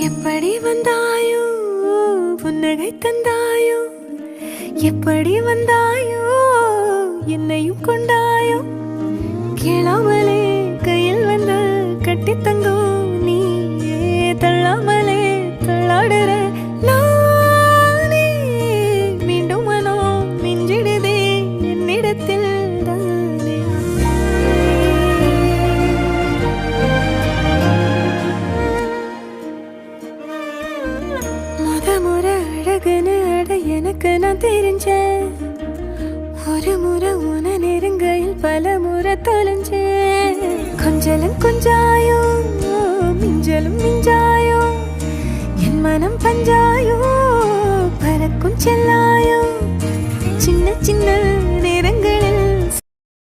எப்படி வந்தாயோ புன்னகை தந்தாயோ, எப்படி வந்தாயோ என்னையும் கொண்டாயோ, கேளாமலே கையில் வந்து கட்டி தங்கும் நீயே, தள்ளாமலே தள்ளாடுற நானே, மீண்டும் மனோ மிஞ்சிடுதே என்னிடத்தில் தானே. முறை அழகுன்னு அட எனக்கு நான் தெரிஞ்சேன், ஒரு முறை உன நெருங்கையில் பல முறை தொலைஞ்சேன். கொஞ்சலும் கொஞ்சாயோ மிஞ்சலும் மிஞ்சாயோ, என் மனம் பஞ்சாயோ பறக்கும் செல்லாயோ, சின்ன சின்ன